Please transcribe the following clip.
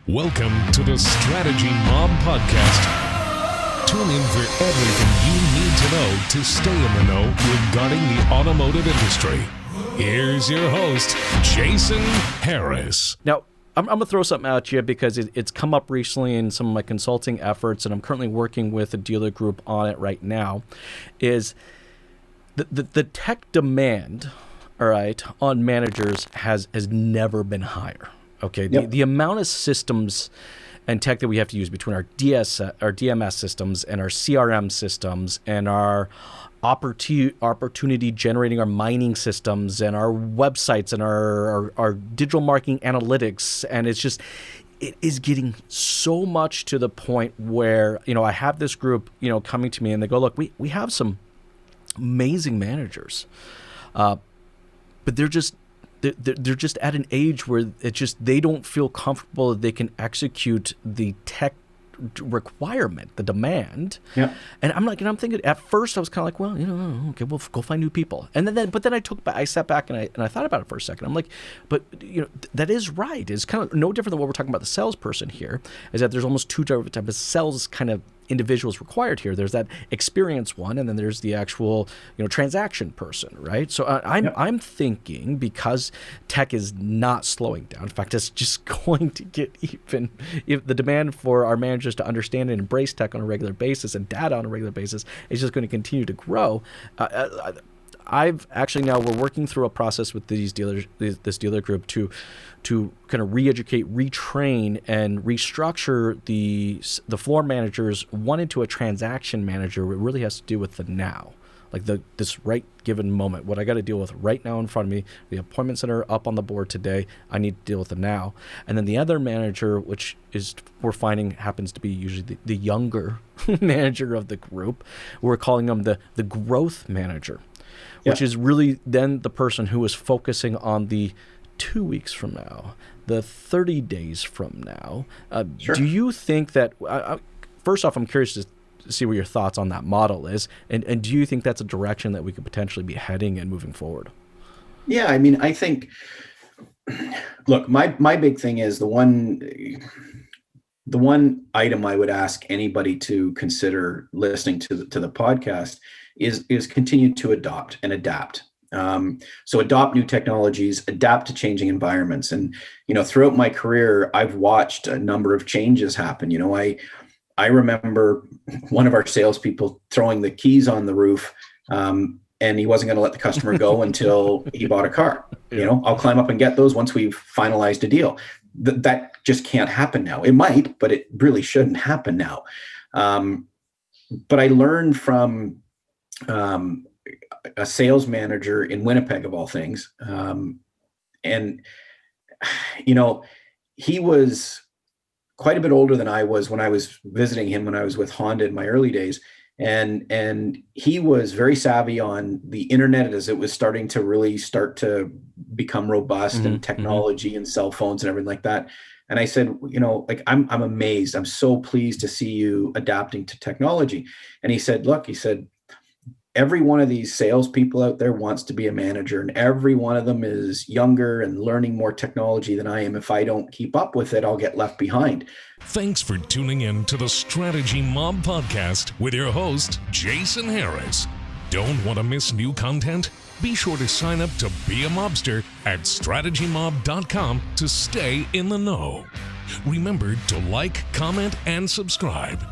Welcome to the Strategy Mob Podcast. Tune in for everything you need to know to stay in the know regarding the automotive industry. Here's your host, Jason Harris. Now, I'm going to throw something at you because it's come up recently in some of my consulting efforts, and I'm currently working with a dealer group on it right now, is the tech demand, all right, on managers has never been higher. Okay, Yep. the amount of systems and tech that we have to use between our DMS systems and our CRM systems and our opportunity generating our mining systems and our websites and our digital marketing analytics, and it is getting so much to the point where, I have this group, coming to me and they go, look, we have some amazing managers, but they're just at an age where they don't feel comfortable that they can execute the tech requirement, the demand. Yep. And I'm thinking at first I was kind of like, well, okay, we'll go find new people. And then I sat back and I thought about it for a second. I'm like, but that is right. It's kind of no different than what we're talking about the salesperson here, is that there's almost two different types of sales kind of individuals required here. There's that experience one, and then there's the actual transaction person, right? So I'm thinking, because tech is not slowing down, in fact it's just going to get even, if the demand for our managers to understand and embrace tech on a regular basis and data on a regular basis is just going to continue to grow. We're working through a process with these dealers, this dealer group, to kind of re-educate, retrain, and restructure the floor managers one into a transaction manager. It really has to do with the now, like this right given moment. What I got to deal with right now in front of me, the appointments that are up on the board today, I need to deal with the now. And then the other manager, which is we're finding happens to be usually the younger manager of the group, we're calling them the growth manager. Which is really then the person who is focusing on the 2 weeks from now, the 30 days from now. Sure. Do you think that, first off, I'm curious to see what your thoughts on that model is, and do you think that's a direction that we could potentially be heading and moving forward? Yeah, I think, look, my big thing is the one item I would ask anybody to consider listening to the podcast is continue to adopt and adapt. So adopt new technologies, adapt to changing environments. And, throughout my career, I've watched a number of changes happen. I remember one of our salespeople throwing the keys on the roof, and he wasn't going to let the customer go until he bought a car. I'll climb up and get those once we've finalized a deal. That just can't happen now. It might, but it really shouldn't happen now. But I learned from a sales manager in Winnipeg, of all things. And he was quite a bit older than I was when I was visiting him when I was with Honda in my early days. And he was very savvy on the internet as it was starting to become robust, and technology and cell phones and everything like that. And I said, I'm amazed. I'm so pleased to see you adapting to technology. And he said, every one of these salespeople out there wants to be a manager, and every one of them is younger and learning more technology than I am. If I don't keep up with it, I'll get left behind. Thanks for tuning in to the Strategy Mob Podcast with your host, Jason Harris. Don't want to miss new content? Be sure to sign up to be a mobster at strategymob.com to stay in the know. Remember to like, comment, and subscribe.